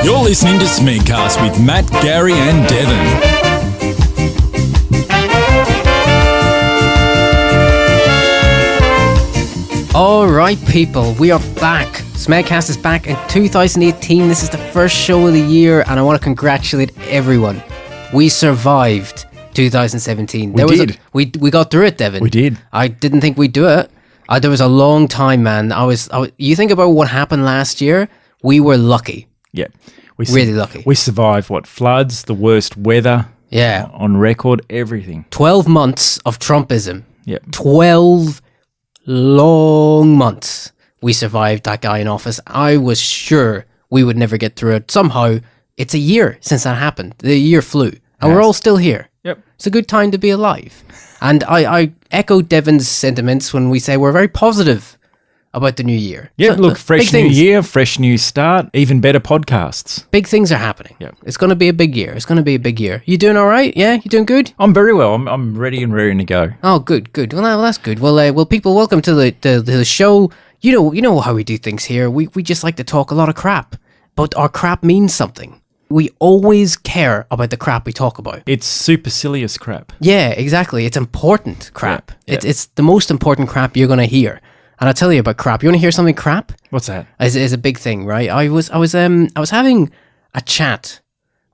You're listening to Smegcast with Matt, Gary and Devon. Alright people, we are back. Smegcast is back in 2018. This is the first show of the year and I want to congratulate everyone. We survived 2017. We got through it, Devon. We did. I didn't think we'd do it. There was a long time, man. You think about what happened last year, we were lucky. Yeah. Really lucky. We survived, floods, the worst weather on record, everything. 12 months of Trumpism. Yeah. 12 long months. We survived that guy in office. I was sure we would never get through it. Somehow, it's a year since that happened. The year flew. And we're all still here. Yep. It's a good time to be alive. And I echo Devon's sentiments when we say we're very positive about the new year. Yeah, So, look, fresh new things. year, fresh new start, even better podcasts. Big things are happening. Yep. It's going to be a big year. You doing all right? Yeah? You doing good? I'm very well. I'm ready and raring to go. Oh, good. Well, that's good. Well, people, welcome to the show. You know how we do things here. We just like to talk a lot of crap, but our crap means something. We always care about the crap we talk about. It's supercilious crap. Yeah, exactly. It's important crap. Yeah. It's the most important crap you're going to hear. And I'll tell you about crap. You want to hear something crap? What's that? Is a big thing, right? I was having a chat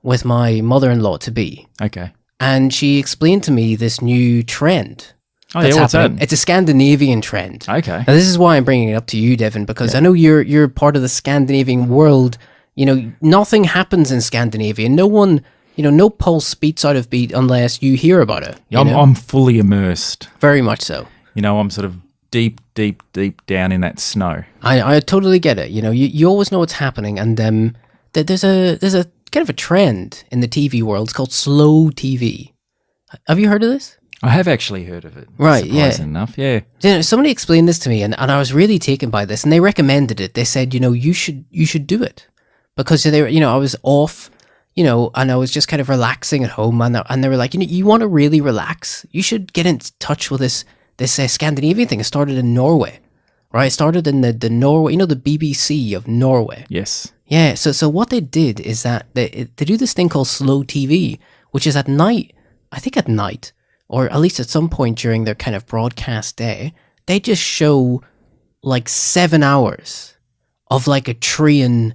with my mother-in-law to be, Okay. and she explained to me this new trend. Oh, yeah, what's happening. that? It's a Scandinavian trend. Okay. Now, this is why I'm bringing it up to you, Devon, because I know you're part of the Scandinavian world. You know, nothing happens in Scandinavia. No one, no pulse beats out of beat unless you hear about it. Yeah, I'm fully immersed. Very much so. I'm sort of deep down in that snow. I totally get it. You always know what's happening, and there's a kind of a trend in the TV world. It's called slow TV. Have you heard of this? I have actually heard of it. Right, surprising enough, yeah. Somebody explained this to me, and I was really taken by this, and they recommended it. They said, you should do it. Because they were, I was off, and I was just kind of relaxing at home, and they were like, you want to really relax? You should get in touch with this Scandinavian thing. It started in Norway, right? It started in the Norway, the BBC of Norway. Yes. Yeah. So what they did is that they do this thing called slow TV, which is at night. I think at night, or at least at some point during their kind of broadcast day, they just show like 7 hours of like a train.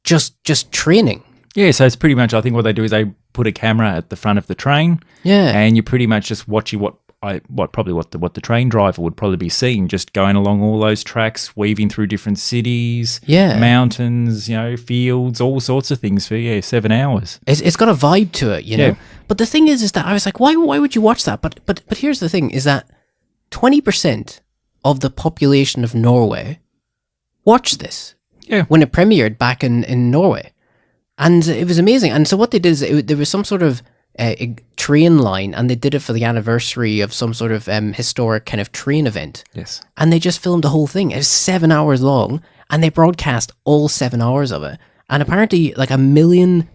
Just training. Yeah, so it's pretty much, I think what they do is they put a camera at the front of the train. Yeah. And you're pretty much just watching what the train driver would probably be seeing, just going along all those tracks, weaving through different cities, mountains, fields, all sorts of things for 7 hours. It's got a vibe to it, Yeah. But the thing is that I was like, why would you watch that? But here's the thing: is that 20% of the population of Norway watched this. Yeah. When it premiered back in Norway. And it was amazing. And so what they did is there was some sort of a train line, and they did it for the anniversary of some sort of historic kind of train event. Yes. And they just filmed the whole thing. It was 7 hours long, and they broadcast all 7 hours of it. And apparently like 1.5 million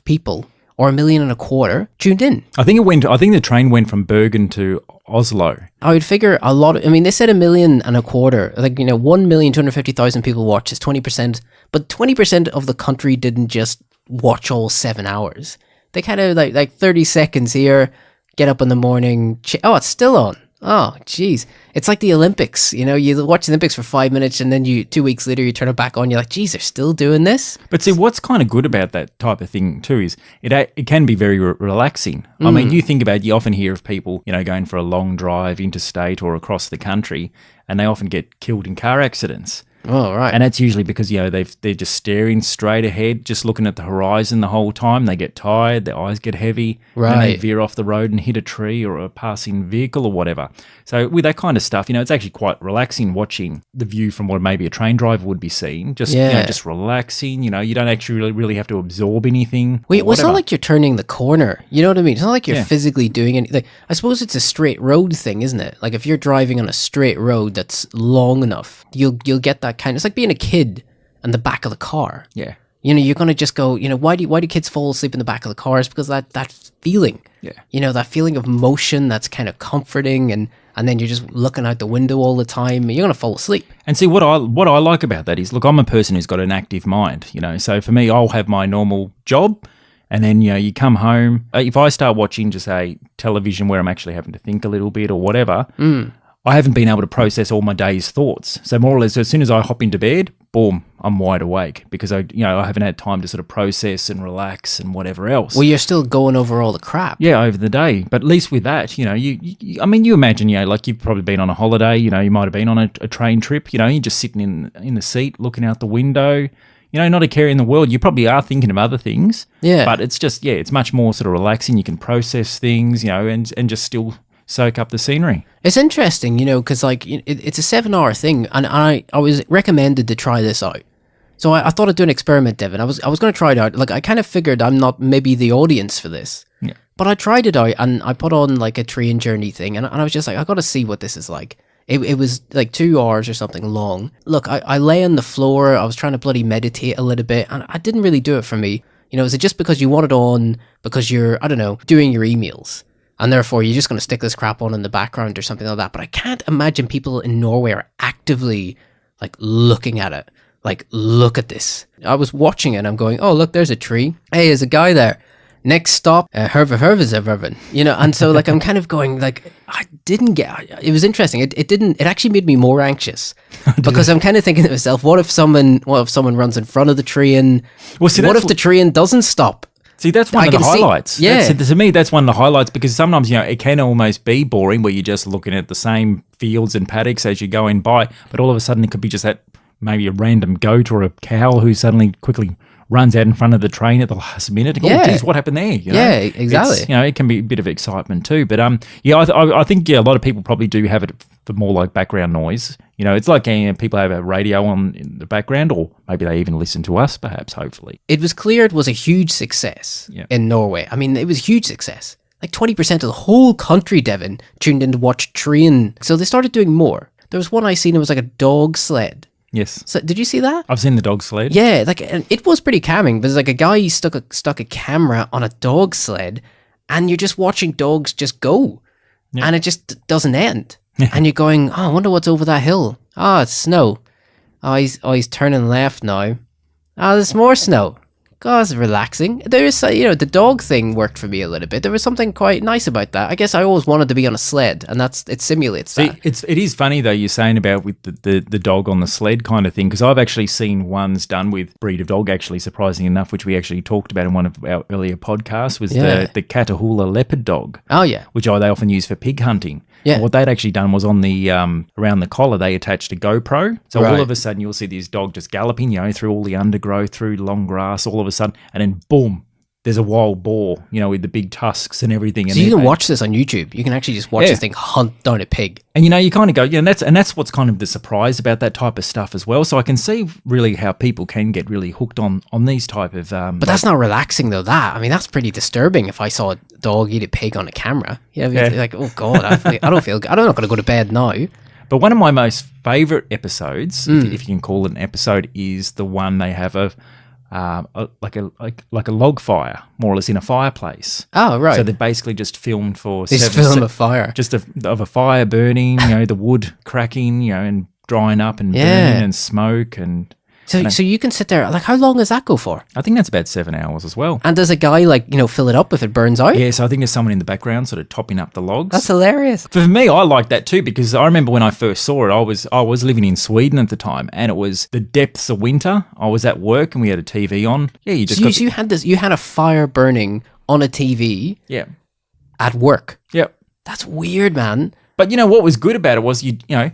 people, or 1.25 million tuned in. I think the train went from Bergen to Oslo. I would figure a lot. They said 1.25 million. Like 1,250,000 people watched. Is 20%, but 20% of the country didn't just watch all 7 hours. They kind of like 30 seconds here. Get up in the morning. Oh, it's still on. Oh, geez. It's like the Olympics. You watch the Olympics for 5 minutes, and then 2 weeks later you turn it back on. You're like, geez, they're still doing this. But see, what's kind of good about that type of thing too is it can be very relaxing. I mean, you think about it, you often hear of people, going for a long drive interstate or across the country, and they often get killed in car accidents. Oh, right. And that's usually because, they're just staring straight ahead, just looking at the horizon the whole time. They get tired, their eyes get heavy, and they veer off the road and hit a tree or a passing vehicle or whatever. So with that kind of stuff, it's actually quite relaxing watching the view from what maybe a train driver would be seeing. Just, just relaxing, you don't actually really have to absorb anything. Wait, it's not like you're turning the corner. You know what I mean? It's not like you're physically doing anything. I suppose it's a straight road thing, isn't it? Like if you're driving on a straight road that's long enough, you'll get that kind of, it's like being a kid in the back of the car. Yeah. You're going to just go, why do kids fall asleep in the back of the cars? Because that feeling, Yeah. That feeling of motion that's kind of comforting. And and then you're just looking out the window all the time, you're going to fall asleep. And see, what I like about that is, look, I'm a person who's got an active mind, you know. So for me, I'll have my normal job, and then, you know, you come home. If I start watching, just say, television where I'm actually having to think a little bit or whatever, I haven't been able to process all my day's thoughts. So more or less, as soon as I hop into bed, boom, I'm wide awake because I haven't had time to sort of process and relax and whatever else. Well, you're still going over all the crap. Yeah, over the day. But at least with that, you know, you imagine, you know, like you've probably been on a holiday, you know, you might have been on a train trip, you know, you're just sitting in the seat looking out the window, you know, not a care in the world. You probably are thinking of other things. Yeah. But it's just, it's much more sort of relaxing. You can process things, you know, and just still soak up the scenery. It's interesting, you know, because like it's a 7-hour thing, and I was recommended to try this out. So I thought I'd do an experiment, Devon. I was going to try it out. Like, I kind of figured I'm not maybe the audience for this. Yeah. But I tried it out, and I put on like a train journey thing, and I was just like, I got to see what this is like. It was like 2 hours or something long. Look, I lay on the floor. I was trying to bloody meditate a little bit, and I didn't really do it for me. You know, is it just because you want it on because you're, I don't know, doing your emails? And therefore, you're just going to stick this crap on in the background or something like that. But I can't imagine people in Norway are actively, like, looking at it. Like, look at this. I was watching it and I'm going, oh, look, there's a tree. Hey, there's a guy there. Next stop, Herve. You know, and so, like, I'm kind of going, like, I didn't get... It was interesting. It actually made me more anxious. Because I'm kind of thinking to myself, what if someone runs in front of the tree and... Well, see, what if the tree doesn't stop? See, that's one of the highlights. Yeah. To me, that's one of the highlights because sometimes, you know, it can almost be boring where you're just looking at the same fields and paddocks as you're going by, but all of a sudden it could be just that maybe a random goat or a cow who suddenly quickly runs out in front of the train at the last minute. Oh, geez, what happened there? You know? Yeah, exactly. You know, it can be a bit of excitement too. But I think a lot of people probably do have it for more like background noise. You know, it's like people have a radio on in the background, or maybe they even listen to us, perhaps, hopefully. It was clear it was a huge success in Norway. I mean, it was a huge success. Like 20% of the whole country, Devon, tuned in to watch train. So they started doing more. There was one I seen, it was like a dog sled. Yes. So did you see that? I've seen the dog sled. Yeah, like, and it was pretty calming. There's like a guy stuck a camera on a dog sled, and you're just watching dogs just go, and it just doesn't end. And you're going, oh, I wonder what's over that hill. Oh, it's snow. Oh, he's turning left now. Oh, there's more snow. God, it's relaxing. There is, you know, the dog thing worked for me a little bit. There was something quite nice about that. I guess I always wanted to be on a sled, and it simulates that. It is funny though you're saying about with the dog on the sled kind of thing, because I've actually seen ones done with breed of dog, actually, surprisingly enough, which we actually talked about in one of our earlier podcasts, was the Catahoula leopard dog. Oh yeah, which they often use for pig hunting. Yeah. And what they'd actually done was on the around the collar they attached a GoPro. So all of a sudden you'll see this dog just galloping, you know, through all the undergrowth, through long grass, all of a sudden, and then boom, there's a wild boar, you know, with the big tusks and everything. So you can watch this on YouTube. You can actually just watch this thing hunt down a pig. And you know, you kind of go, and that's what's kind of the surprise about that type of stuff as well. So I can see really how people can get really hooked on these type of. But that's not relaxing though. I mean, that's pretty disturbing. If I saw a dog eat a pig on a camera, like, oh god, I'm not going to go to bed now. But one of my most favorite episodes, if you can call it an episode, is the one they have of. Like a log fire, more or less, in a fireplace. Oh, right. So they basically just filmed for a fire, just of a fire burning, you know, the wood cracking, you know, and drying up and burning and smoke and. So you can sit there, like, how long does that go for? I think that's about 7 hours as well. And does a guy, like, you know, fill it up if it burns out? Yeah, so I think there's someone in the background sort of topping up the logs. That's hilarious. For me, I like that too, because I remember when I first saw it, I was living in Sweden at the time, and it was the depths of winter. I was at work and we had a TV on. Yeah, you had a fire burning on a TV. Yeah. At work. Yep. That's weird, man. But you know what was good about it was you know.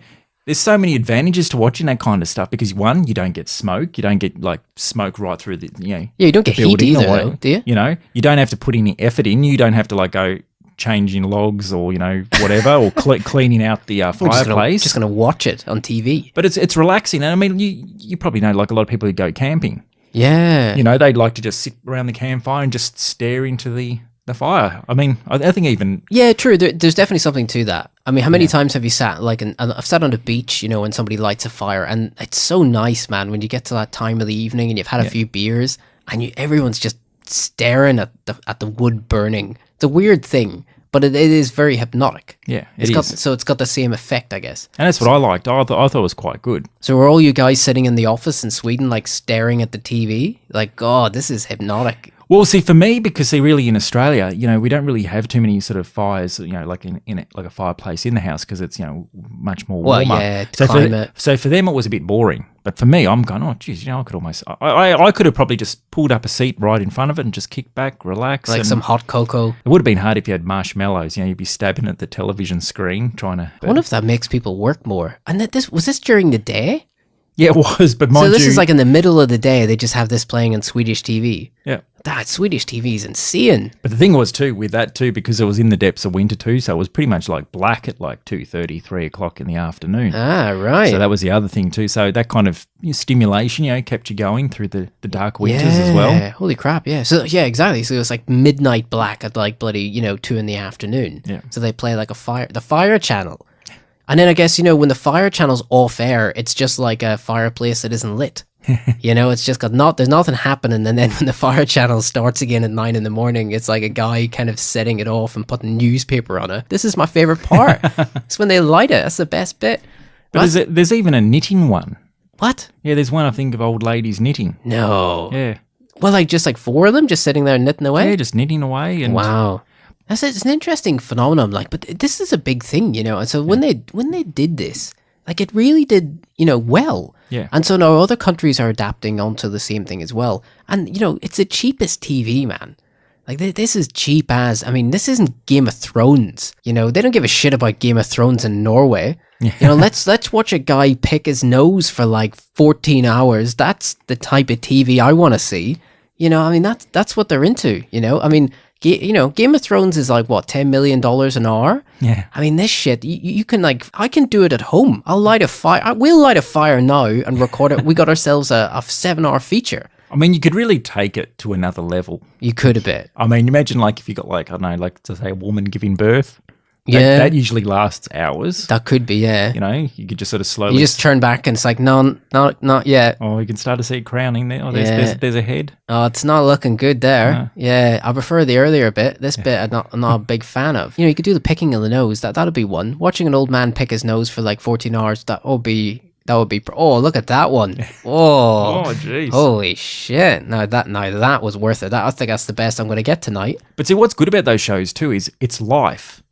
There's so many advantages to watching that kind of stuff because, one, you don't get smoke. You don't get, like, smoke right through the, you know. Yeah, you don't get heat either, though, do you? You know, you don't have to put any effort in. You don't have to, like, go changing logs or, you know, whatever, or cleaning out the fireplace. Just going to watch it on TV. But it's relaxing. And, I mean, you probably know, like, a lot of people who go camping. Yeah. You know, they'd like to just sit around the campfire and just stare into the fire. I mean, I think even... Yeah, true. There's definitely something to that. I mean, how many times have you sat, like, I've sat on the beach, you know, when somebody lights a fire, and it's so nice, man, when you get to that time of the evening and you've had a few beers, and everyone's just staring at the wood burning. It's a weird thing, but it is very hypnotic. Yeah, So it's got the same effect, I guess. And that's what I liked. I thought it was quite good. So were all you guys sitting in the office in Sweden, like staring at the TV? Like, God, this is hypnotic. Well, see, for me, because really in Australia, we don't really have too many sort of fires, like in like a fireplace in the house because it's, much more warmer. Well, yeah, climate. So for them, it was a bit boring. But for me, I'm going, oh, geez, I could almost, I could have probably just pulled up a seat right in front of it and just kick back, relax. Like some hot cocoa. It would have been hard if you had marshmallows. You'd be stabbing at the television screen trying to. I wonder if that makes people work more. And was this during the day? Yeah, it was, but mind you... So this is like in the middle of the day, they just have this playing on Swedish TV. Yeah. That Swedish TV is insane. But the thing was too, with that too, because it was in the depths of winter too, so it was pretty much like black at like 2:30, 3 o'clock in the afternoon. Ah, right. So that was the other thing too. So that kind of stimulation, kept you going through the dark winters as well. Yeah, holy crap, yeah. So, yeah, exactly. So it was like midnight black at like bloody, 2 in the afternoon. Yeah. So they play like the Fire Channel. And then I guess, when the Fire Channel's off air, it's just like a fireplace that isn't lit. It's just there's nothing happening. And then when the Fire Channel starts again at 9 in the morning, it's like a guy kind of setting it off and putting newspaper on it. This is my favorite part. It's when they light it. That's the best bit. But there's even a knitting one. What? Yeah, there's one I think of old ladies knitting. No. Yeah. Well, like just like 4 of them just sitting there knitting away? Yeah, just knitting away. And wow. It's an interesting phenomenon, but this is a big thing, And so when they did this, it really did, well. Yeah. And so now other countries are adapting onto the same thing as well. And, it's the cheapest TV, man. This is cheap as, this isn't Game of Thrones. They don't give a shit about Game of Thrones in Norway. Yeah. Let's watch a guy pick his nose for 14 hours. That's the type of TV I want to see. That's what they're into, Game of Thrones is $10 million an hour? Yeah. This shit, you can I can do it at home. I'll light a fire. We'll light a fire now and record it. We got ourselves a 7-hour feature. You could really take it to another level. You could a bit. Imagine if you got I don't know, to say a woman giving birth. That usually lasts hours. That could be, yeah. You could just sort of slowly... You just turn back and it's no, not yet. Oh, you can start to see crowning there. Oh, there's a head. Oh, it's not looking good there. Yeah, I prefer the earlier bit. This bit I'm not a big fan of. You could do the picking of the nose. That'd be one. Watching an old man pick his nose for 14 hours, that would be... Oh, look at that one. Oh, jeez. Holy shit. Now that was worth it. I think that's the best I'm going to get tonight. But see, what's good about those shows too is it's life.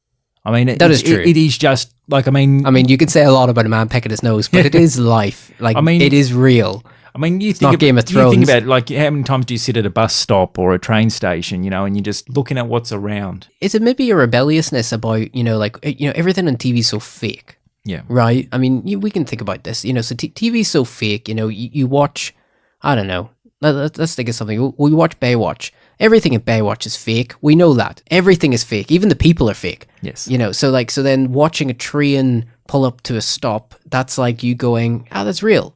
That is true. It is just you could say a lot about a man picking his nose, but it is life. It is real. You think not Game of Thrones. You think about how many times do you sit at a bus stop or a train station, and you're just looking at what's around. Is it maybe a rebelliousness about, everything on TV is so fake? Yeah. Right? We can think about this, so TV is so fake, you watch, I don't know, let's think of something. We watch Baywatch. Everything in Baywatch is fake. We know that. Everything is fake. Even the people are fake. Yes. So then watching a train pull up to a stop, that's like you going, that's real.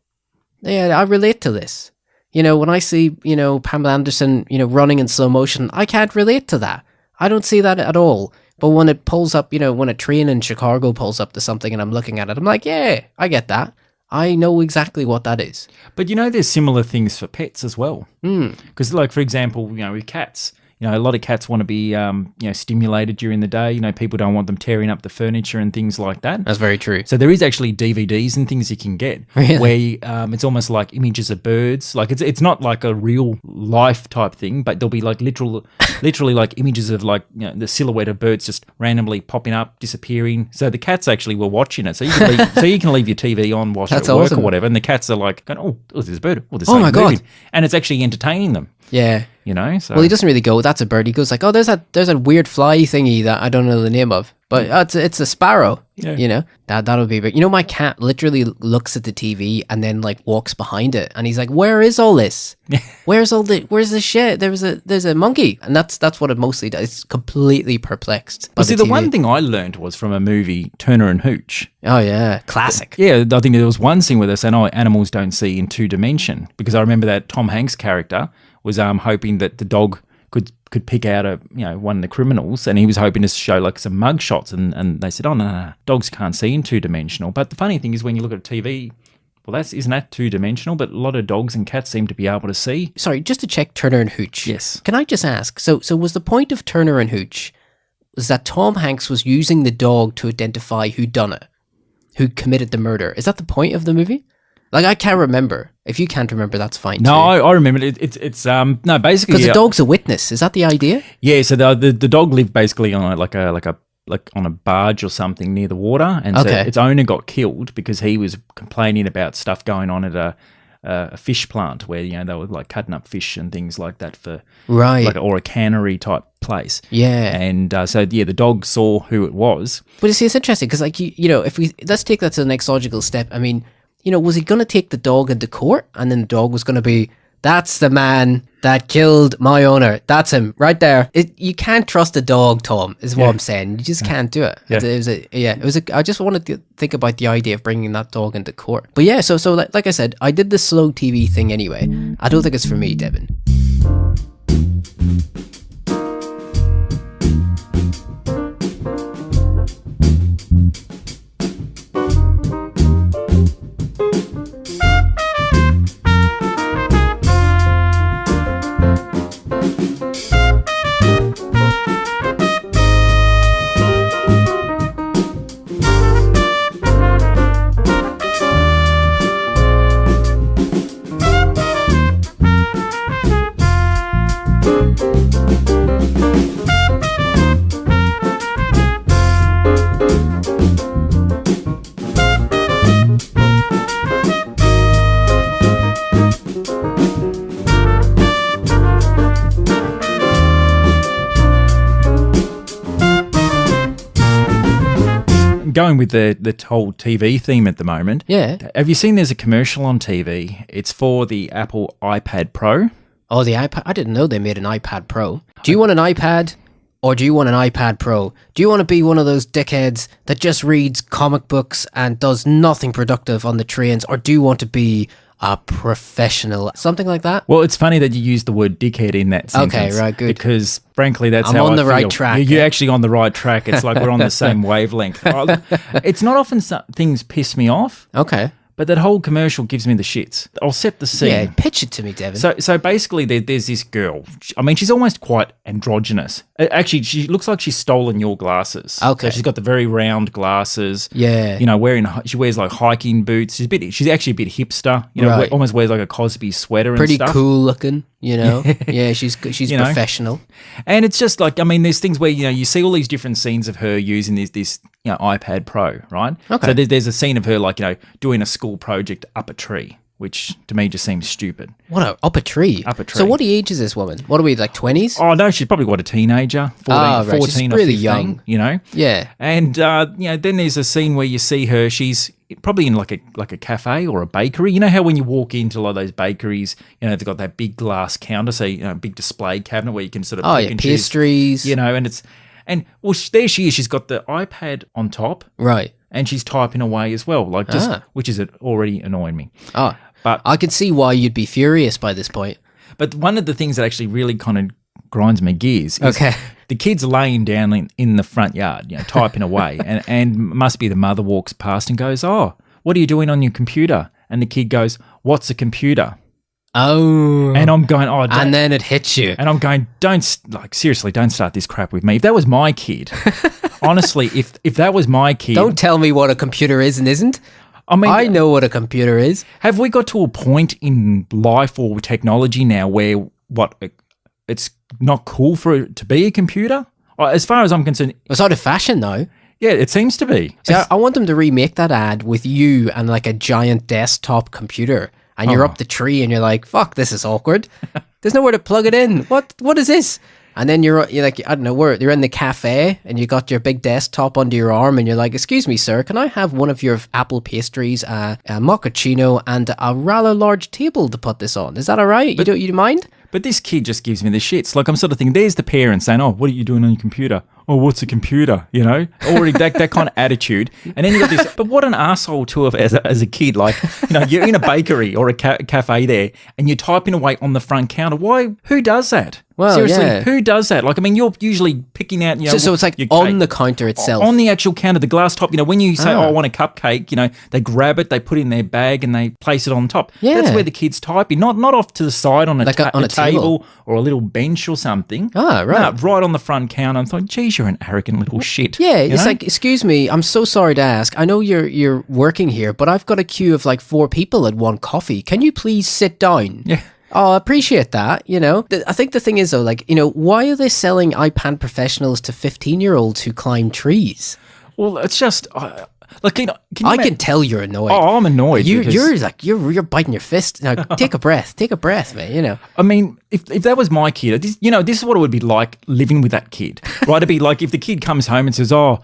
Yeah, I relate to this. When I see, Pamela Anderson, running in slow motion, I can't relate to that. I don't see that at all. But when it pulls up, when a train in Chicago pulls up to something and I'm looking at it, I'm like, yeah, I get that. I know exactly what that is. But there's similar things for pets as well. Because for example, with cats, a lot of cats want to be, stimulated during the day. People don't want them tearing up the furniture and things like that. That's very true. So there is actually DVDs and things you can get where it's almost like images of birds. It's not like a real life type thing, but there'll be literally like images of the silhouette of birds just randomly popping up, disappearing. So the cats actually were watching it. So you can leave your TV on while you're at work or whatever, and the cats are going, oh, there's a bird. Oh, there's something moving. God. And it's actually entertaining them. Yeah. So. Well, he doesn't really go, that's a bird. He goes oh, there's that weird fly thingy that I don't know the name of. But it's a sparrow, That'll be big. My cat literally looks at the TV and then walks behind it. And he's like, where is all this? Where's the shit? There's a monkey. And that's what it mostly does. It's completely perplexed. Well, see, the one thing I learned was from a movie, Turner and Hooch. Oh, yeah. Classic. Yeah, I think there was one scene where they said, animals don't see in 2 dimension. Because I remember that Tom Hanks' character was hoping that the dog could pick out one of the criminals, and he was hoping to show some mug shots, and they said, no, dogs can't see in 2-dimensional. But the funny thing is when you look at TV, well, isn't that 2-dimensional? But a lot of dogs and cats seem to be able to see. Sorry, just to check Turner and Hooch. Yes. Can I just ask, so was the point of Turner and Hooch was that Tom Hanks was using the dog to identify who done it, who committed the murder. Is that the point of the movie? Like, I can't remember. If you can't remember, that's fine. No, I remember it. It's no, basically because the dog's a witness. Is that the idea? Yeah. So the dog lived basically on like on a barge or something near the water, and so its owner got killed because he was complaining about stuff going on at a fish plant where they were like cutting up fish and things like that for or a cannery type place. Yeah, and so the dog saw who it was. But you see, it's interesting because like if let's take that to the next logical step. I mean, was he going to take the dog into court, and then the dog was going to be, that's the man that killed my owner. That's him right there. You can't trust a dog, Tom, is what I'm saying. You just can't do it. I just wanted to think about the idea of bringing that dog into court. But yeah, so like I said, I did the slow TV thing anyway. I don't think it's for me, Devon. Going with the whole TV theme at the moment. Yeah. Have you seen there's a commercial on TV? It's for the Apple iPad Pro. Oh, the iPad. I didn't know they made an iPad Pro. Do you want an iPad or do you want an iPad Pro? Do you want to be one of those dickheads that just reads comic books and does nothing productive on the trains, or do you want to be a professional, something like that? Well, it's funny that you use the word dickhead in that sentence. Okay, right, good. Because frankly, that's I'm how on I the feel. right track. You're actually on the right track. It's like we're on the same wavelength. It's not often things piss me off. Okay. But that whole commercial gives me the shits. I'll set the scene. Yeah, pitch it to me, Devon. So basically, there's this girl. I mean, she's almost quite androgynous. Actually, she looks like she's stolen your glasses. Okay. So she's got the very round glasses. Yeah. She wears like hiking boots. She's actually a bit hipster. Right. Almost wears like a Cosby sweater Pretty and stuff. Pretty cool looking, Yeah, she's professional. And it's just like, I mean, there's things where, you see all these different scenes of her using this iPad Pro, right? Okay. So there's a scene of her like, doing a school project up a tree, which to me just seems stupid. What, up a tree? Up a tree. So what age is this woman? What are we, like 20s? Oh, no, she's probably a teenager, 14 she's or really 15, young. Yeah. And, then there's a scene where you see her, she's probably in like a cafe or a bakery. You know how when you walk into a lot of those bakeries, they've got that big glass counter, so, big display cabinet where you can sort of pick and pastries. Choose, and there she is. She's got the iPad on top. Right. And she's typing away as well, which is already annoying me. Oh, but I can see why you'd be furious by this point. But one of the things that actually really kind of grinds my gears is the kid's laying down in the front yard, typing away, and must be the mother walks past and goes, "Oh, what are you doing on your computer?" And the kid goes, "What's a computer?" Oh. And I'm going, "Oh," and then it hits you. And I'm going, seriously, don't start this crap with me. If that was my kid, honestly, if that was my kid. Don't tell me what a computer is and isn't. I mean, I know what a computer is. Have we got to a point in life or technology now where it's not cool for it to be a computer? As far as I'm concerned. It's out of fashion though. Yeah, it seems to be. See, I want them to remake that ad with you and like a giant desktop computer. And you're up the tree and you're like, fuck, this is awkward. There's nowhere to plug it in. What is this? And then you're like, I don't know, you're in the cafe and you got your big desktop under your arm and you're like, excuse me, sir, can I have one of your apple pastries, a mochaccino, and a rather large table to put this on? Is that all right? You mind? But this kid just gives me the shits. Like, I'm sort of thinking, there's the parents saying, "Oh, what are you doing on your computer?" "Oh, what's a computer?" Already that kind of attitude. And then you got this, but what an asshole to have as a kid. Like, you're in a bakery or a cafe there and you're typing away on the front counter. Why? Who does that? Well, seriously, who does that? Like, I mean, you're usually picking out, So it's like on the counter itself. On the actual counter, the glass top, when you say, "Oh, I want a cupcake," they grab it, they put it in their bag and they place it on top. Yeah. That's where the kids typing, not off to the side on a table or a little bench or something. Ah, right. No, right on the front counter. I'm thinking, geez, geez, you're an arrogant little shit. Yeah, it's like, excuse me, I'm so sorry to ask. I know you're working here, but I've got a queue of like 4 people at one coffee. Can you please sit down? Yeah. Oh, I appreciate that, you know. I think the thing is, though, like, you know, why are they selling iPad professionals to 15-year-olds who climb trees? Well, it's just... Like, I can tell you're annoyed. Oh, I'm annoyed. You're biting your fist. Now, take a breath, man. You know. I mean, if that was my kid, this is what it would be like living with that kid, right? It'd be like if the kid comes home and says, "Oh,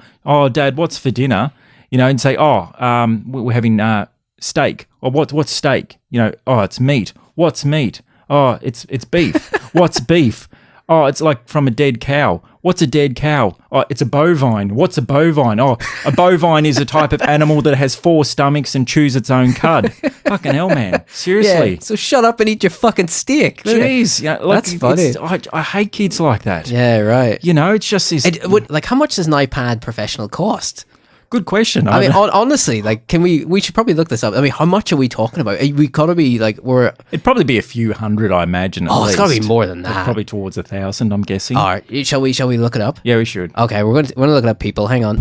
Dad, what's for dinner?" You know, and say, we're having steak. Or what's steak? You know, oh, it's meat. What's meat? Oh, it's beef. What's beef? Oh, it's like from a dead cow. What's a dead cow? Oh, it's a bovine. What's a bovine? Oh, a bovine is a type of animal that has 4 stomachs and chews its own cud. Fucking hell, man. Seriously. Yeah, so shut up and eat your fucking steak. Jeez. Yeah, like, that's funny. I hate kids like that. Yeah, right. You know, it's just this... like, how much does an iPad professional cost? Good question. I mean, honestly, like, we should probably look this up. I mean, how much are we talking about? We gotta be like, it'd probably be a few hundred, I imagine. It's gotta be more than that. Probably towards 1,000, I'm guessing. All right, shall we look it up? Yeah, we should. Okay, we're gonna look it up, people. Hang on.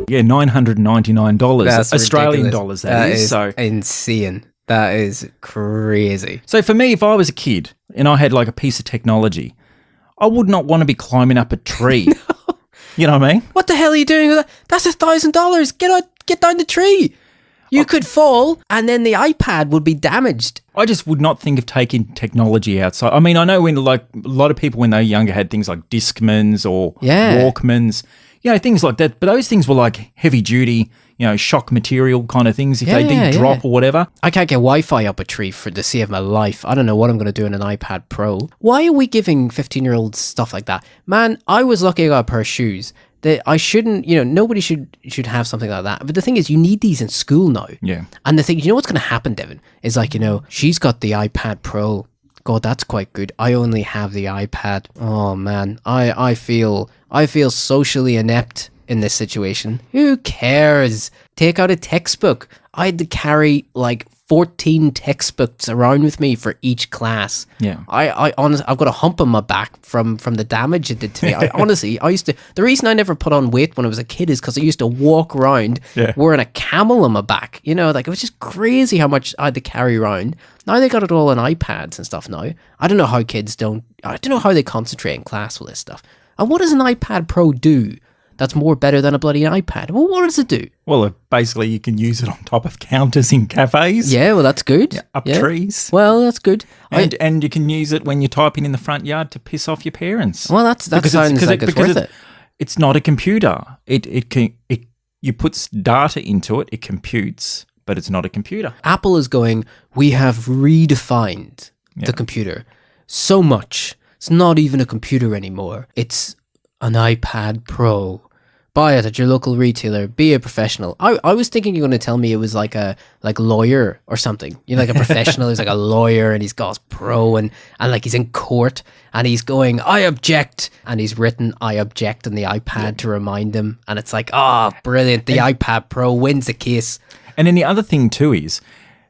Yeah, $999. That's Australian ridiculous. dollars, that is. So insane. That is crazy. So for me, if I was a kid and I had like a piece of technology, I would not want to be climbing up a tree. No. You know what I mean? What the hell are you doing with that? That's $1,000. Get down the tree. You could fall and then the iPad would be damaged. I just would not think of taking technology outside. I mean, I know when like a lot of people when they were younger had things like Discmans or Walkmans, you know, things like that. But those things were like heavy duty, you know, shock material kind of things if they did drop or whatever. I can't get Wi-Fi up a tree for to save my life. I don't know what I'm going to do in an iPad Pro. Why are we giving 15-year-olds stuff like that? Man, I was lucky I got a pair of shoes. That I shouldn't, you know, nobody should have something like that. But the thing is, you need these in school now. Yeah. And the thing, you know what's going to happen, Devon, is like, you know, she's got the iPad Pro. God, that's quite good. I only have the iPad. Oh, man. I feel socially inept in this situation. Who cares? Take out a textbook. I had to carry like 14 textbooks around with me for each class. Yeah. I honestly, I've got a hump on my back from the damage it did to me. I used to, the reason I never put on weight when I was a kid is because I used to walk around wearing a camel on my back. You know, like it was just crazy how much I had to carry around. Now they got it all on iPads and stuff now. I don't know how I don't know how they concentrate in class with this stuff. And what does an iPad Pro do that's more better than a bloody iPad? Well, what does it do? Well, basically you can use it on top of counters in cafes. Yeah, well, that's good. Yeah, up trees. Well, that's good. And you can use it when you're typing in the front yard to piss off your parents. Well, that sounds like it's worth it. It's not a computer. You put data into it, it computes, but it's not a computer. Apple is going, we have redefined the computer so much. It's not even a computer anymore. It's an iPad Pro. Buy it at your local retailer. Be a professional. I was thinking you're going to tell me it was like a lawyer or something. You're like a professional. He's like a lawyer and he's got pro and like he's in court and he's going, I object. And he's written, I object on the iPad to remind him. And it's like, brilliant. The iPad Pro wins the case. And then the other thing too is,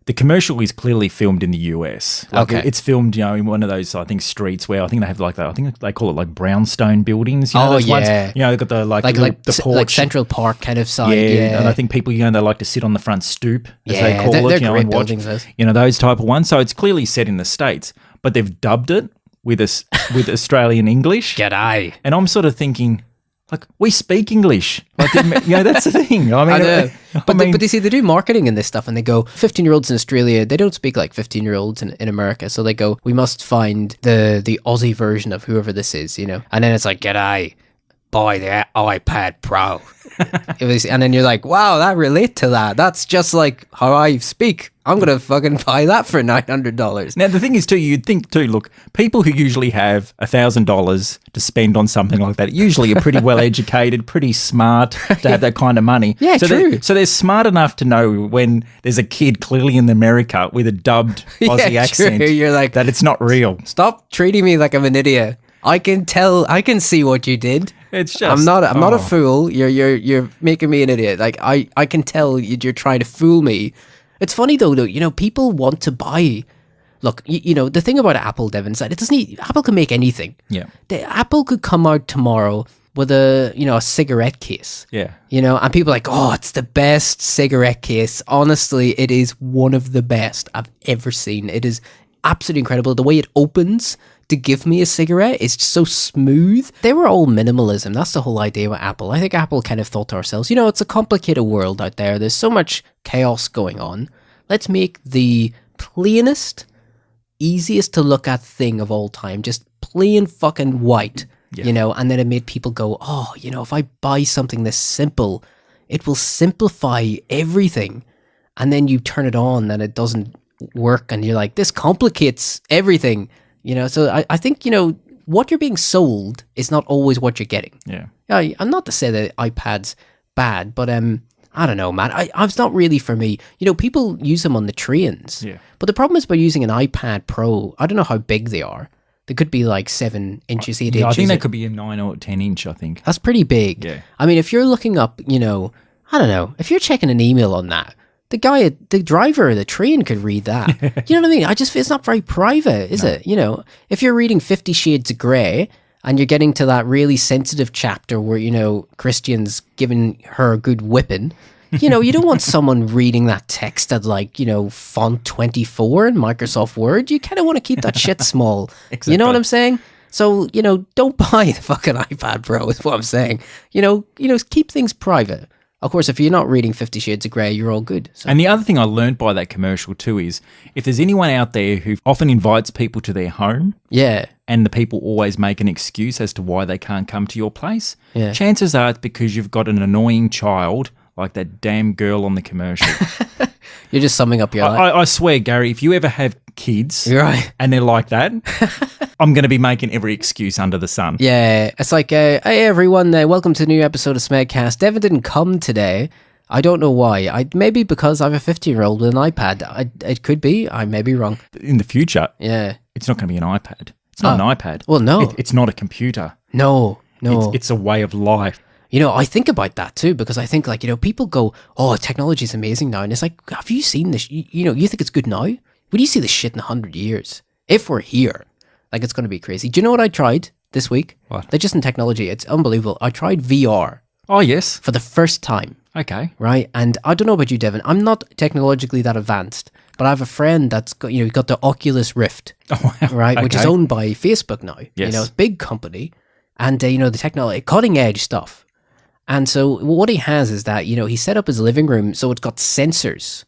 the commercial is clearly filmed in the US. It's filmed, you know, in one of those, I think, streets where I think they have I think they call it like brownstone buildings. You know, those ones? You know, they've got the the porch. Like Central Park kind of side. Yeah. And I think people, you know, they like to sit on the front stoop, as they call it, they're you know, great and watch. Buildings, you know, those type of ones. So it's clearly set in the States, but they've dubbed it with Australian English. G'day. And I'm sort of thinking, like, we speak English. Like, you know, that's the thing. I mean, I know. But you see, they do marketing in this stuff and they go, 15-year-olds in Australia, they don't speak like 15-year-olds in America. So they go, we must find the Aussie version of whoever this is, you know. And then it's like, g'day, buy the iPad Pro. And then you're like, wow, I relate to that. That's just like how I speak. I'm going to fucking buy that for $900. Now, the thing is, too, you'd think, too, look, people who usually have $1,000 to spend on something like that usually are pretty well educated, pretty smart to have that kind of money. Yeah, true. So they're smart enough to know when there's a kid clearly in America with a dubbed Aussie accent You're like, that it's not real. Stop treating me like I'm an idiot. I can see what you did. It's just I'm not a fool. You're making me an idiot. Like I can tell you're trying to fool me. It's funny though, you know, people want to buy look, the thing about Apple, Devon, is that Apple can make anything. Yeah. Apple could come out tomorrow with a cigarette case. Yeah. And people are like, oh, it's the best cigarette case. Honestly, it is one of the best I've ever seen. It is absolutely incredible. The way it opens to give me a cigarette is just so smooth. They were all minimalism. That's the whole idea with Apple. I think Apple kind of thought to ourselves, it's a complicated world out there. There's so much chaos going on. Let's make the plainest, easiest to look at thing of all time, just plain fucking white, and then it made people go, oh, if I buy something this simple, it will simplify everything. And then you turn it on and it doesn't work and you're like, this complicates everything. So I think, what you're being sold is not always what you're getting. Yeah. I'm not to say that iPad's bad, but I don't know, man. It's not really for me. People use them on the trains. Yeah. But the problem is by using an iPad Pro, I don't know how big they are. They could be like 7 inches, 8 inches. I think they could be a 9 or 10 inch, I think. That's pretty big. Yeah. I mean, if you're looking up, I don't know, if you're checking an email on that, the driver of the train could read that. You know what I mean? It's not very private, is it? If you're reading 50 Shades of Grey and you're getting to that really sensitive chapter where, Christian's giving her a good whipping, you don't want someone reading that text at font 24 in Microsoft Word. You kind of want to keep that shit small. Exactly. You know what I'm saying? So, don't buy the fucking iPad Pro is what I'm saying. Keep things private. Of course, if you're not reading 50 Shades of Grey, you're all good. So. And the other thing I learned by that commercial too is if there's anyone out there who often invites people to their home, and the people always make an excuse as to why they can't come to your place, chances are it's because you've got an annoying child like that damn girl on the commercial. You're just summing up your life. I swear, Gary, if you ever have kids right. and they're like that, I'm going to be making every excuse under the sun. Yeah, it's like, hey everyone, welcome to a new episode of Smegcast. Devon didn't come today. I don't know why. Maybe because I'm a 15-year-old with an iPad. It could be. I may be wrong. In the future, it's not going to be an iPad. It's not an iPad. Well, no. It's not a computer. No. It's a way of life. I think about that too, because I think people go, oh, technology is amazing now. And it's like, have you seen this? You think it's good now? Will you see this shit in 100 years? If we're here, it's going to be crazy. Do you know what I tried this week? What? They're just in technology. It's unbelievable. I tried VR. Oh, yes. For the first time. Okay. Right. And I don't know about you, Devon. I'm not technologically that advanced, but I have a friend that's got, got the Oculus Rift. Oh, wow. Right. Which is owned by Facebook now. Yes. It's a big company. And, the technology, cutting edge stuff. And so what he has is that, he set up his living room so it's got sensors,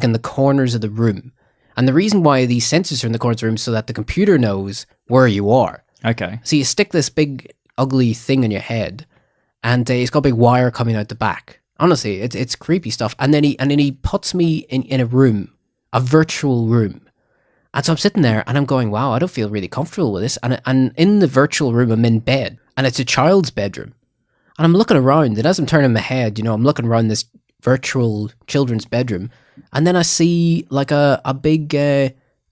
in the corners of the room. And the reason why these sensors are in the corners of the room is so that the computer knows where you are. Okay. So you stick this big, ugly thing on your head, and it's got a big wire coming out the back. Honestly, it's creepy stuff. And then he puts me in a room, a virtual room. And so I'm sitting there and I'm going, wow, I don't feel really comfortable with this. And in the virtual room, I'm in bed, and it's a child's bedroom. And I'm looking around, and as I'm turning my head, I'm looking around this virtual children's bedroom, and then I see a big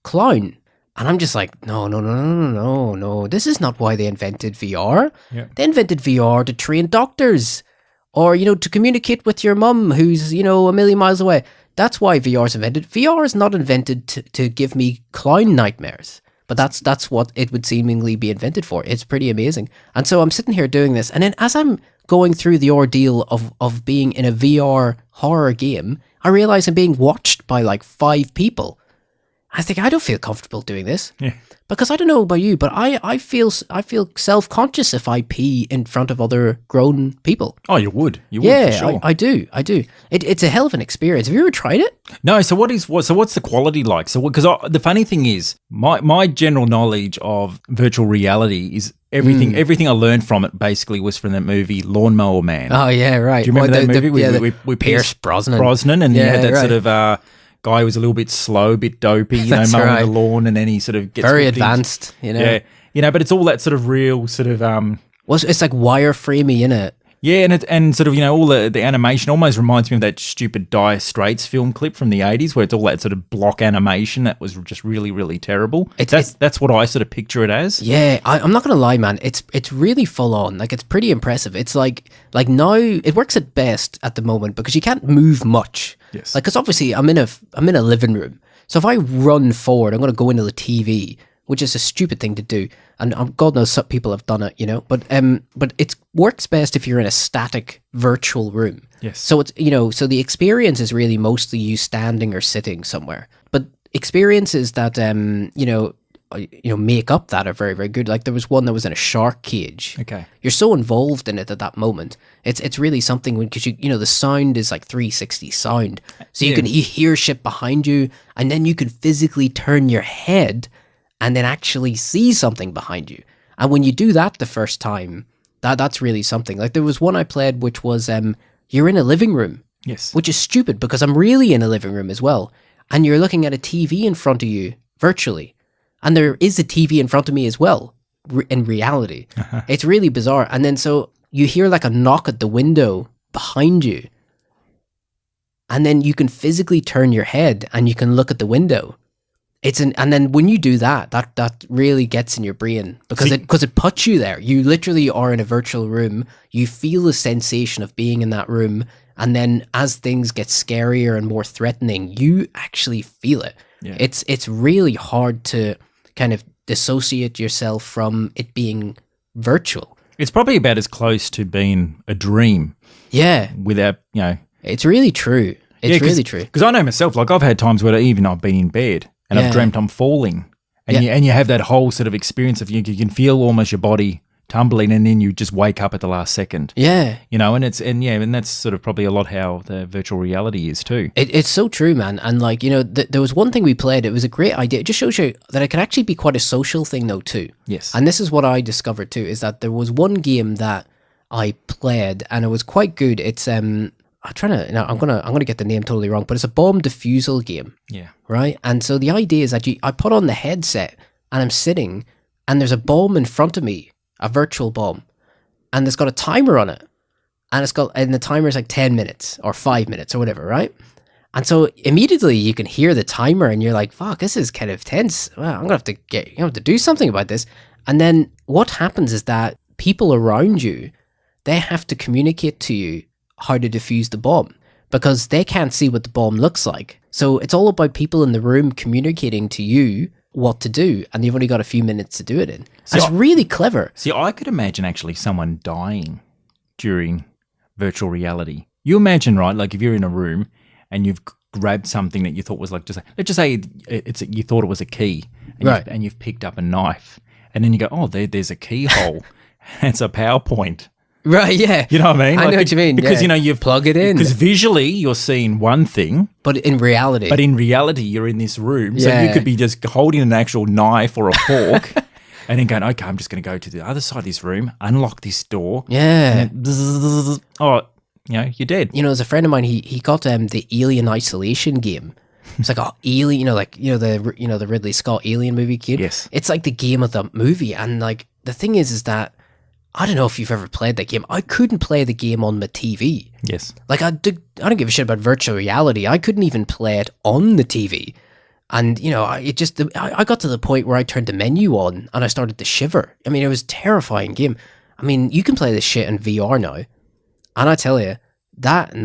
clown. And I'm just like, no. This is not why they invented VR. Yeah. They invented VR to train doctors or, to communicate with your mum who's, a million miles away. That's why VR is invented. VR is not invented to give me clown nightmares. But that's what it would seemingly be invented for. It's pretty amazing. And so I'm sitting here doing this. And then as I'm going through the ordeal of being in a VR horror game, I realize I'm being watched by 5 people. I think I don't feel comfortable doing this. Yeah. Because I don't know about you, but I feel self-conscious if I pee in front of other grown people. Oh, you would. You would, yeah, for sure. I do. It's a hell of an experience. Have you ever tried it? No. So what's the quality like? So because the funny thing is, my general knowledge of virtual reality is everything I learned from it basically was from that movie Lawnmower Man. Oh yeah, right. Do you remember that movie? with Pierce Brosnan. And he had that sort of guy who was a little bit slow, a bit dopey, mowing the lawn, and then he sort of gets very advanced, Yeah, but it's all that sort of real sort of it's like wireframey, innit? Yeah, and sort of, all the animation almost reminds me of that stupid Dire Straits film clip from the 80s where it's all that sort of block animation that was just really, really terrible. That's what I sort of picture it as. Yeah, I'm not going to lie, man. It's really full on. It's pretty impressive. It's like now it works at best at the moment because you can't move much. Yes. Because obviously I'm in a living room. So if I run forward, I'm going to go into the TV, which is a stupid thing to do. And God knows some people have done it, you know, but it works best if you're in a static virtual room. Yes. So it's, you know, so the experience is really mostly you standing or sitting somewhere. But experiences that, make up that are very, very good. Like there was one that was in a shark cage. Okay. You're so involved in it at that moment. It's really something because the sound is like 360 sound. So you can hear shit behind you, and then you can physically turn your head and then actually see something behind you. And when you do that the first time, that's really something. Like there was one I played which was you're in a living room. Yes. Which is stupid because I'm really in a living room as well. And you're looking at a TV in front of you virtually. And there is a TV in front of me as well in reality. It's really bizarre. And then so you hear like a knock at the window behind you. And then you can physically turn your head and you can look at the window. And then when you do that really gets in your brain because it puts you there. You literally are in a virtual room. You feel the sensation of being in that room. And then as things get scarier and more threatening, you actually feel it. Yeah. It's really hard to kind of dissociate yourself from it being virtual. It's probably about as close to being a dream. Yeah. Without, It's really true. It's really true. Because I know myself, like I've had times where I've been in bed and I've dreamt I'm falling. And you have that whole sort of experience of you can feel almost your body tumbling and then you just wake up at the last second. Yeah. And that's sort of probably a lot how the virtual reality is too. It's so true, man. And like, there was one thing we played, it was a great idea. It just shows you that it can actually be quite a social thing though too. Yes. And this is what I discovered too, is that there was one game that I played and it was quite good. It's I'm gonna get the name totally wrong, but it's a bomb defusal game. Yeah. Right? And so the idea is that I put on the headset and I'm sitting and there's a bomb in front of me, a virtual bomb, and it's got a timer on it. And the timer is like 10 minutes or 5 minutes or whatever, right? And so immediately you can hear the timer and you're like, fuck, this is kind of tense. Well, I'm gonna have to do something about this. And then what happens is that people around you, they have to communicate to you how to defuse the bomb because they can't see what the bomb looks like. So it's all about people in the room communicating to you what to do, and you've only got a few minutes to do it in. It's really clever. See, I could imagine actually someone dying during virtual reality. You imagine, right, like if you're in a room and you've grabbed something that you thought was like, let's just say you thought it was a key, and you've picked up a knife, and then you go, oh, there's a keyhole. It's a PowerPoint. Right, yeah. You know what I mean? I know what you mean. Because, you plug it in. Because visually you're seeing one thing. But in reality you're in this room. So you could be just holding an actual knife or a fork and then going, okay, I'm just going to go to the other side of this room, unlock this door. Yeah. You're dead. There's a friend of mine, he got the Alien Isolation game. It's like, Alien, the Ridley Scott Alien movie game. Yes. It's like the game of the movie. And like, the thing is that, I don't know if you've ever played that game. I couldn't play the game on my TV. Yes. Like I don't give a shit about virtual reality. I couldn't even play it on the TV. And, I got to the point where I turned the menu on and I started to shiver. I mean, it was a terrifying game. I mean, you can play this shit in VR now. And I tell you, that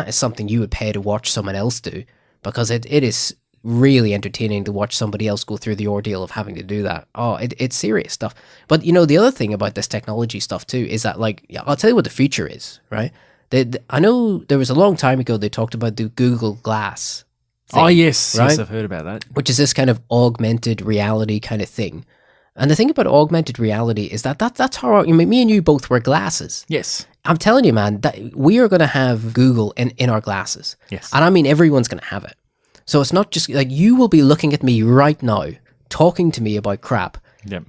is something you would pay to watch someone else do because it is really entertaining to watch somebody else go through the ordeal of having to do that. Oh, it's serious stuff. But the other thing about this technology stuff too is that, like, I'll tell you what the future is, right? I know there was a long time ago they talked about the Google Glass thing, oh yes, right? Yes, I've heard about that. Which is this kind of augmented reality kind of thing. And the thing about augmented reality is that's how me and you both wear glasses. Yes. I'm telling you, man, that we are going to have Google in our glasses. Yes. And I mean, everyone's going to have it. So it's not just like you will be looking at me right now, talking to me about crap,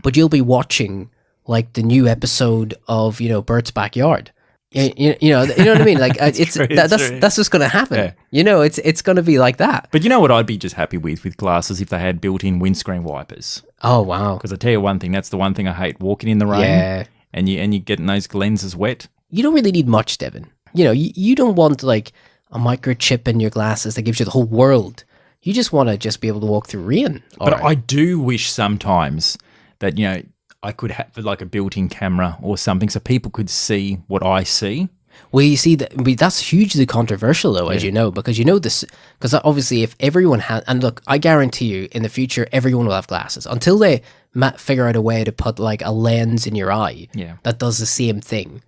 but you'll be watching like the new episode of, Bert's Backyard. You know what I mean? Like that's just going to happen. Yeah. It's going to be like that. But you know what I'd be just happy with glasses if they had built-in windscreen wipers. Oh, wow. Because I tell you one thing, that's the one thing I hate, walking in the rain. Yeah. And you getting those lenses wet. You don't really need much, Devon. You don't want like a microchip in your glasses that gives you the whole world. You just want to just be able to walk through rain. But I do wish sometimes that, I could have like a built-in camera or something so people could see what I see. Well, you see, that's hugely controversial, though, as you know, because you know this, because obviously if everyone has, and look, I guarantee you, in the future, everyone will have glasses. Until they figure out a way to put like a lens in your eye that does the same thing,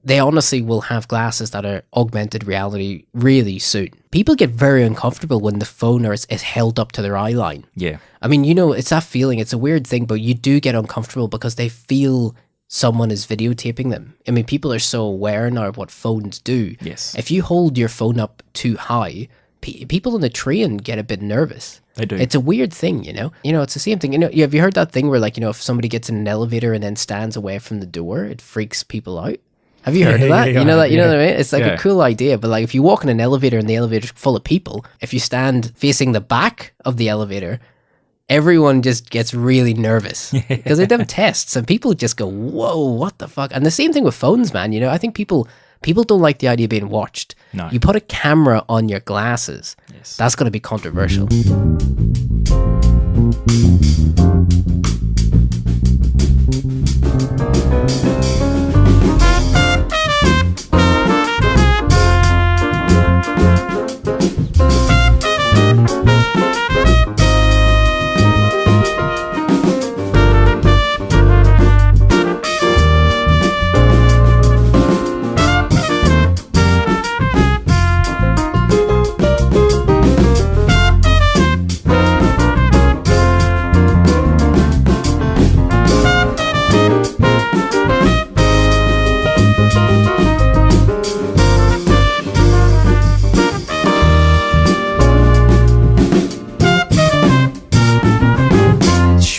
they honestly will have glasses that are augmented reality really soon. People get very uncomfortable when the phone is held up to their eye line. Yeah. I mean, you know, it's that feeling. It's a weird thing, but you do get uncomfortable because they feel someone is videotaping them. I mean, people are so aware now of what phones do. Yes. If you hold your phone up too high, people in the train get a bit nervous. They do. It's a weird thing, you know? You know, it's the same thing. You know, have you heard that thing where, like, you know, if somebody gets in an elevator and then stands away from the door, it freaks people out? Have you heard of that? You know that? You know what I mean? It's like a cool idea, but like if you walk in an elevator and the elevator's full of people, if you stand facing the back of the elevator, everyone just gets really nervous because they have tests and people just go, whoa, what the fuck? And the same thing with phones, man. You know, I think people don't like the idea of being watched. No. You put a camera on your glasses. Yes. That's going to be controversial.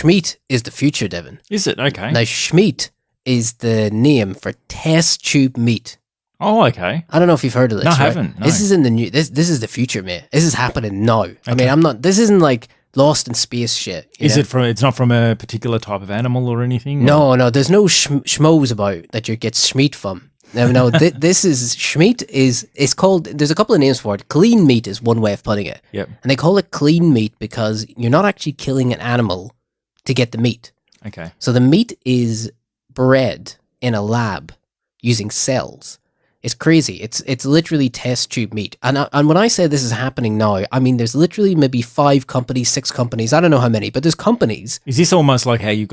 Schmeat is the future, Devon. Is it? Okay. Now, schmeat is the name for test tube meat. Oh, okay. I don't know if you've heard of this. No, I right? haven't. No. This is in the new. This is the future, mate. This is happening now. Okay. I mean, I'm not. This isn't like Lost in Space shit. Is it from? It's not from a particular type of animal or anything. No. There's no schmoes about that you get schmeat from. No. This is schmeat. It's called. There's a couple of names for it. Clean meat is one way of putting it. Yep. And they call it clean meat because you're not actually killing an animal to get the meat. Okay. So the meat is bred in a lab using cells. It's crazy. It's literally test tube meat. And when I say this is happening now, I mean there's literally maybe 5 companies, 6 companies, I don't know how many, but there's companies. Is this almost like how you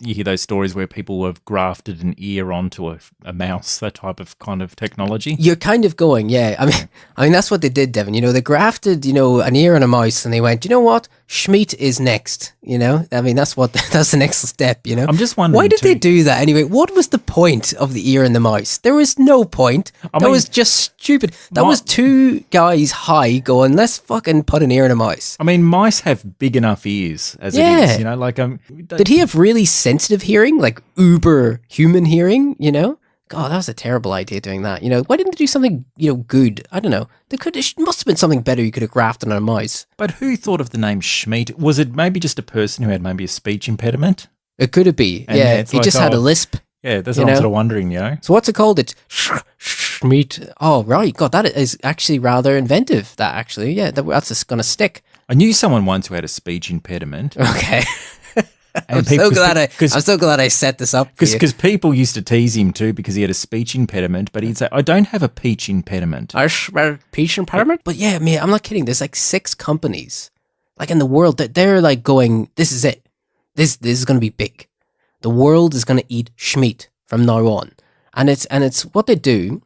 hear those stories where people have grafted an ear onto a mouse, that type of kind of technology? You're kind of going, yeah. I mean that's what they did, Devon. You know, they grafted, you know, an ear on a mouse and they went, you know what? Schmeat is next, you know? I mean, that's the next step, you know? I'm just wondering, why did they do that anyway? What was the point of the ear and the mouse? There was no point. That was just stupid. That was 2 guys high going, let's fucking put an ear in a mouse. I mean, mice have big enough ears as it is, you know? Like, did he have really sensitive hearing? Like uber human hearing, you know? God, that was a terrible idea doing that. You know, why didn't they do something, you know, good? I don't know. It must have been something better you could have grafted on a mouse. But who thought of the name schmeat? Was it maybe just a person who had maybe a speech impediment? It could have been. Yeah, he just had a lisp. Yeah, that's what I'm sort of wondering, you know? So what's it called? It's schmeat. Oh, right. God, that is actually rather inventive, that actually. Yeah, that's just going to stick. I knew someone once who had a speech impediment. Okay. I'm so glad I set this up because people used to tease him too because he had a speech impediment, but he'd say, "I don't have a peach impediment." Peach impediment? But yeah, man, I'm not kidding. There's like 6 companies, like in the world that they're like going, "This is it. This is going to be big. The world is going to eat schmeat from now on." And it's what they do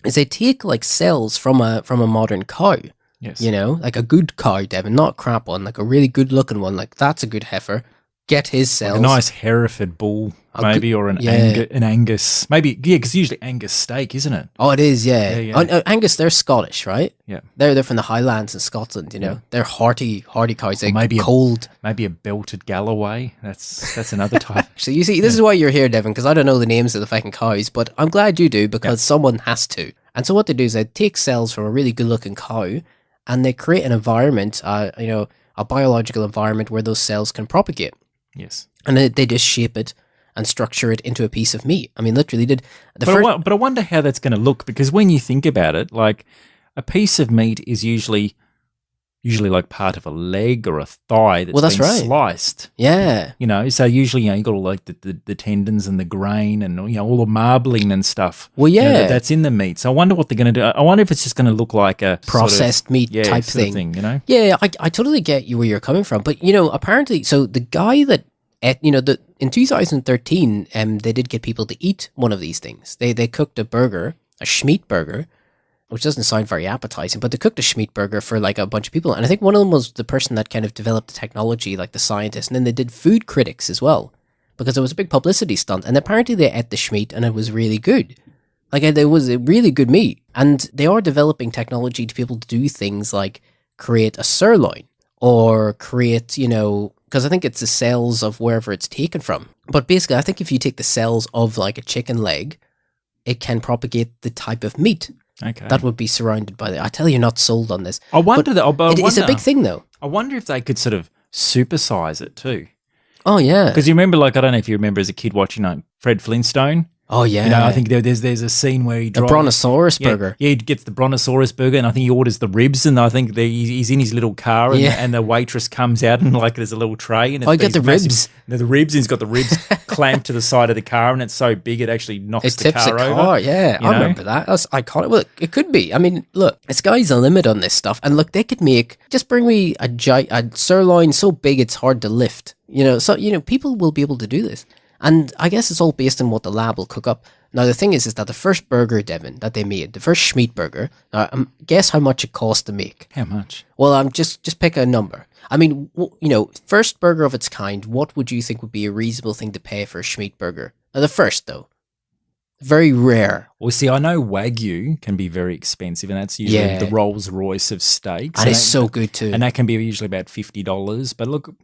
is they take like cells from a modern cow. Yes. You know, like a good cow, Devon, not a crap one, like a really good looking one. Like that's a good heifer. Get his cells. Like a nice Hereford bull, maybe, or an Angus. Maybe, yeah, because usually Angus steak, isn't it? Oh, it is, yeah. Oh, Angus, they're Scottish, right? Yeah. They're from the Highlands in Scotland, you know. Yeah. They're hearty cows. They're maybe cold. Maybe a belted Galloway. That's another type. Actually, you see, this is why you're here, Devon, because I don't know the names of the fucking cows, but I'm glad you do because someone has to. And so what they do is they take cells from a really good-looking cow and they create an environment, you know, a biological environment where those cells can propagate. Yes. And they just shape it and structure it into a piece of meat. I mean, literally did. But I wonder how that's going to look because when you think about it, like a piece of meat is usually usually like part of a leg or a thigh that's been sliced. Yeah. You know, so usually, you got all like the tendons and the grain and, all the marbling and stuff. Well, yeah. That's in the meat. So I wonder what they're going to do. I wonder if it's just going to look like a processed meat type thing. Yeah, I totally get where you're coming from. But, apparently, so the guy that, in 2013, they did get people to eat one of these things. They cooked a burger, a schmeat burger, which doesn't sound very appetizing, but they cooked a schmeat burger for like a bunch of people. And I think one of them was the person that kind of developed the technology, like the scientist. And then they did food critics as well, because it was a big publicity stunt. And apparently they ate the schmeat and it was really good. Like it was a really good meat. And they are developing technology to be able to do things like create a sirloin or create, because I think it's the cells of wherever it's taken from. But basically, I think if you take the cells of like a chicken leg, it can propagate the type of meat. Okay. That would be surrounded by I tell you, not sold on this. I wonder it's a big thing, though. I wonder if they could sort of supersize it too. Oh yeah, because you remember, I don't know if you remember as a kid watching Fred Flintstone. Oh yeah, I think there's a scene where he drives the Brontosaurus burger. Yeah, he gets the Brontosaurus burger, and I think he orders the ribs, and I think he's in his little car, and the waitress comes out, and there's a little tray, and you get the ribs. The ribs, and he's got the ribs clamped to the side of the car, and it's so big it actually knocks the car over. Yeah, I remember that. That's iconic. Well, it could be. I mean, look, the sky's the limit on this stuff, and look, they could bring me a sirloin so big it's hard to lift. People will be able to do this. And I guess it's all based on what the lab will cook up. Now, the thing is that the first burger, Devon, that they made, the first schmeat burger, guess how much it cost to make? How much? Well, just pick a number. I mean, first burger of its kind, what would you think would be a reasonable thing to pay for a schmeat burger? Now, the first, though. Very rare. Well, see, I know Wagyu can be very expensive, and that's usually the Rolls Royce of steaks. And it's so good, too. And that can be usually about $50. But look,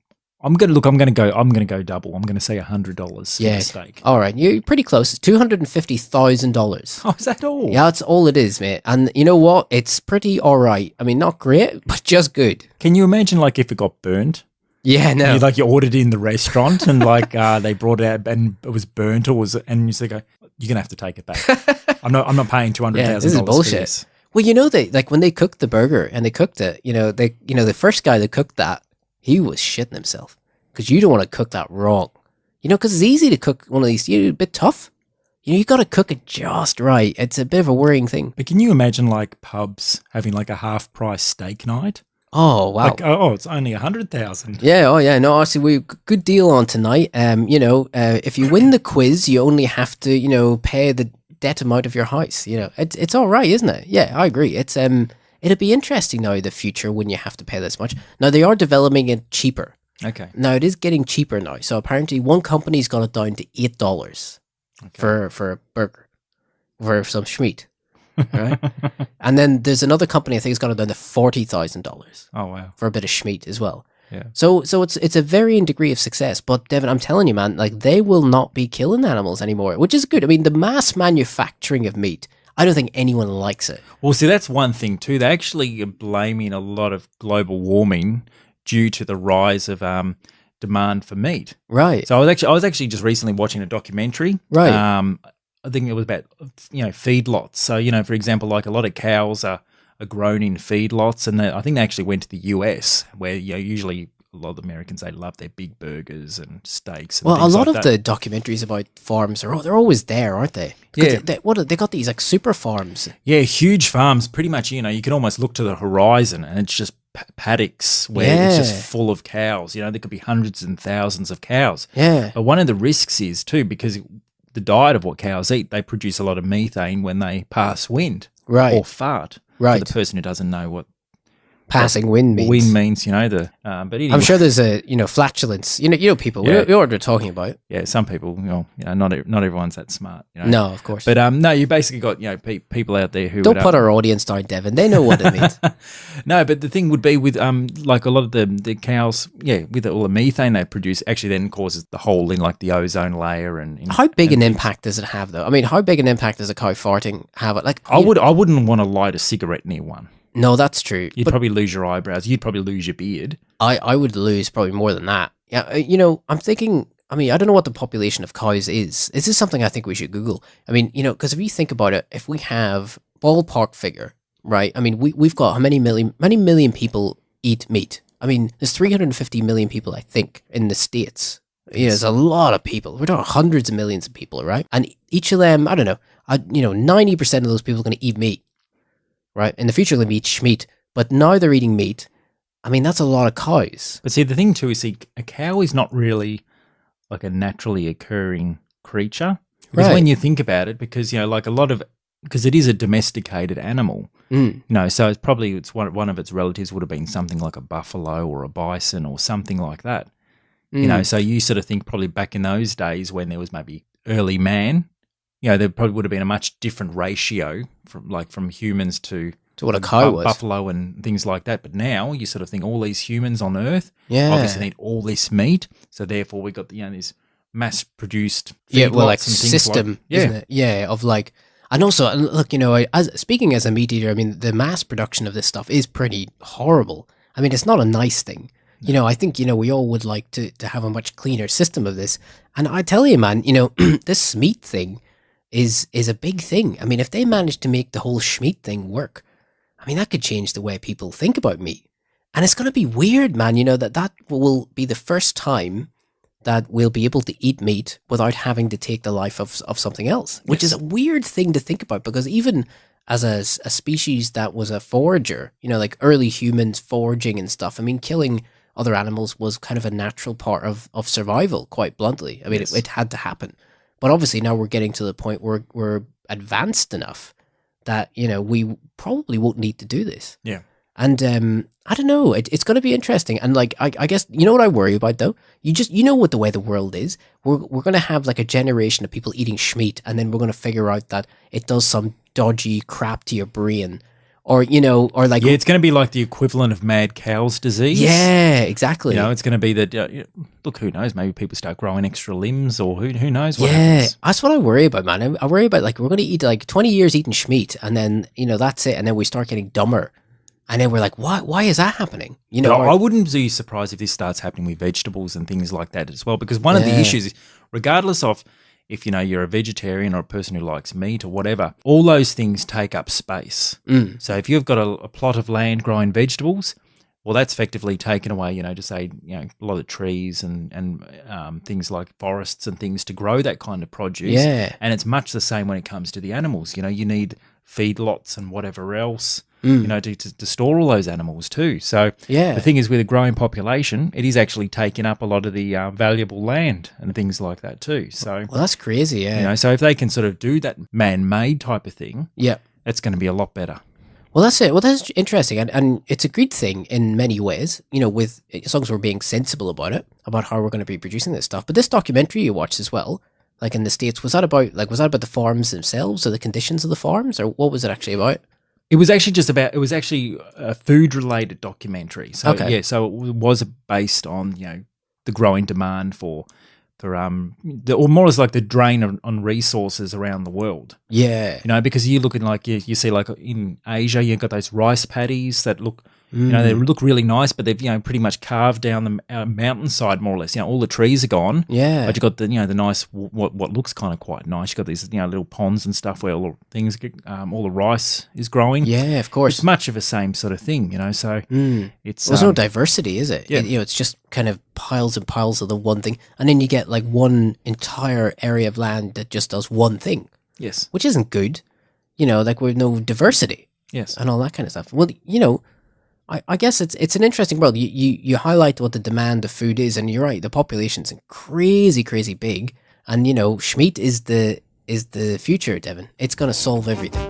I'm gonna go double. I'm gonna say $100 for the steak. All right, you're pretty close. It's $250,000. Oh, is that all? Yeah, that's all it is, mate. And you know what? It's pretty all right. I mean, not great, but just good. Can you imagine if it got burnt? Yeah, no. You ordered it in the restaurant and they brought it out and it was burnt and you say, you're gonna have to take it back. I'm not paying $200,000. Yeah, this is bullshit. For this. Well, they when they cooked the burger and they cooked it, the first guy that cooked that, he was shitting himself because you don't want to cook that wrong. Because it's easy to cook one of these. A bit tough. You got to cook it just right. It's a bit of a worrying thing. But can you imagine pubs having a half price steak night? Oh wow! It's only 100,000. Yeah. Oh yeah. No, actually, good deal on tonight. If you win the quiz, you only have to pay the debt amount of your house. It's all right, isn't it? Yeah, I agree. It's It'll be interesting now in the future when you have to pay this much. Now, they are developing it cheaper. Okay. Now, it is getting cheaper now. So, apparently, one company's got it down to $8 for a burger, for some schmeat. Right? And then there's another company, I think, has got it down to $40,000. Oh, wow. For a bit of schmeat as well. Yeah. So it's a varying degree of success. But, Devon, I'm telling you, man, they will not be killing animals anymore, which is good. I mean, the mass manufacturing of meat, I don't think anyone likes it. Well, see, that's one thing too. They actually are blaming a lot of global warming due to the rise of demand for meat. Right. So I was actually just recently watching a documentary. Right. I think it was about feedlots. So for example, a lot of cows are grown in feedlots, and I think they actually went to the US where usually a lot of Americans, they love their big burgers and steaks. And a lot of the documentaries about farms they're always there, aren't they? Yeah. They got these super farms. Yeah, huge farms. Pretty much, you can almost look to the horizon and it's just paddocks where it's just full of cows. There could be hundreds and thousands of cows. Yeah. But one of the risks is too, because the diet of what cows eat, they produce a lot of methane when they pass wind. Right. Or fart. Right. For the person who doesn't know what passing wind means. Wind means, but anyway. I'm sure there's a, flatulence. People. Yeah. We know what we're talking about. Yeah, some people, not everyone's that smart. No, of course. But no, you basically got, people out there who don't put our audience down, Devon. They know what it means. No, but the thing would be with a lot of the cows, with all the methane they produce, actually then causes the hole in the ozone layer and. How big an impact does it have, though? I mean, how big an impact does a cow farting have? I wouldn't want to light a cigarette near one. No, that's true. You'd probably lose your eyebrows. You'd probably lose your beard. I would lose probably more than that. Yeah, I'm thinking, I don't know what the population of cows is. This is something I think we should Google. Because if you think about it, if we have ballpark figure, right? We've got how many million people eat meat. I mean, there's 350 million people, I think, in the States. You know, there's a lot of people. We're talking hundreds of millions of people, right? And each of them, I don't know, 90% of those people are going to eat meat, right? In the future, they'll eat schmeat. But now they're eating meat. I mean, that's a lot of cows. But see, the thing too is, a cow is not really like a naturally occurring creature. Because when you think about it, because, like because it is a domesticated animal, so it's one of its relatives would have been something like a buffalo or a bison or something like that. So you sort of think probably back in those days when there was maybe early man, there probably would have been a much different ratio from humans to what a cow was. Buffalo and things like that. But now you sort of think all these humans on Earth obviously need all this meat. So therefore we got this mass-produced system, isn't it? Yeah, of like, and also, look, speaking as a meat eater, I mean, the mass production of this stuff is pretty horrible. I mean, it's not a nice thing. I think, we all would like to have a much cleaner system of this. And I tell you, man, this schmeat thing is a big thing. I mean, if they manage to make the whole schmeat thing work, I mean, that could change the way people think about meat. And it's going to be weird, man, that will be the first time that we'll be able to eat meat without having to take the life of something else, which is a weird thing to think about, because even as a species that was a forager, like early humans foraging and stuff, I mean, killing other animals was kind of a natural part of survival, quite bluntly. I mean, it had to happen. But obviously now we're getting to the point where we're advanced enough that, we probably won't need to do this. Yeah. And I don't know, it's going to be interesting. And like, I guess, what I worry about though? What the way the world is. We're going to have like a generation of people eating schmeat, and then we're going to figure out that it does some dodgy crap to your brain. Or, or like... Yeah, it's going to be like the equivalent of mad cow's disease. Yeah, exactly. It's going to be that, look, who knows, maybe people start growing extra limbs, or who knows what happens. That's what I worry about, man. I worry about, like, we're going to eat, like, 20 years eating schmeat, and then, that's it, and then we start getting dumber. And then we're like, why is that happening? I wouldn't be surprised if this starts happening with vegetables and things like that as well, because one of the issues is, regardless of if you're a vegetarian or a person who likes meat or whatever, all those things take up space. So if you've got a plot of land growing vegetables, well, that's effectively taken away, to say, a lot of trees and things like forests and things to grow that kind of produce. Yeah. And it's much the same when it comes to the animals. You need feedlots and whatever else, to store all those animals too. So the thing is, with a growing population, it is actually taking up a lot of the valuable land and things like that too. So that's crazy, yeah. So if they can sort of do that man-made type of thing, it's going to be a lot better. Well, that's it. Well, that's interesting. And it's a good thing in many ways, with, as long as we're being sensible about it, about how we're going to be producing this stuff. But this documentary you watched as well, like in the States, was that about the farms themselves or the conditions of the farms, or what was it actually about? It was actually a food-related documentary. So, so it was based on, the growing demand for or more as like the drain on resources around the world. Yeah. Because you look at like, you see like in Asia, you've got those rice paddies that look, they look really nice, but they've, pretty much carved down the mountainside more or less. All the trees are gone. Yeah. But you've got the, the nice, what looks kind of quite nice. You've got these, little ponds and stuff where all the things, all the rice is growing. Yeah, of course. It's much of the same sort of thing, so it's... There's no diversity, is it? Yeah. It's just kind of piles and piles of the one thing. And then you get like one entire area of land that just does one thing. Yes. Which isn't good, like with no diversity. Yes. And all that kind of stuff. Well, I guess it's an interesting world. You highlight what the demand of food is, and you're right, the population's crazy, crazy big. And, schmeat is the future, Devon. It's going to solve everything.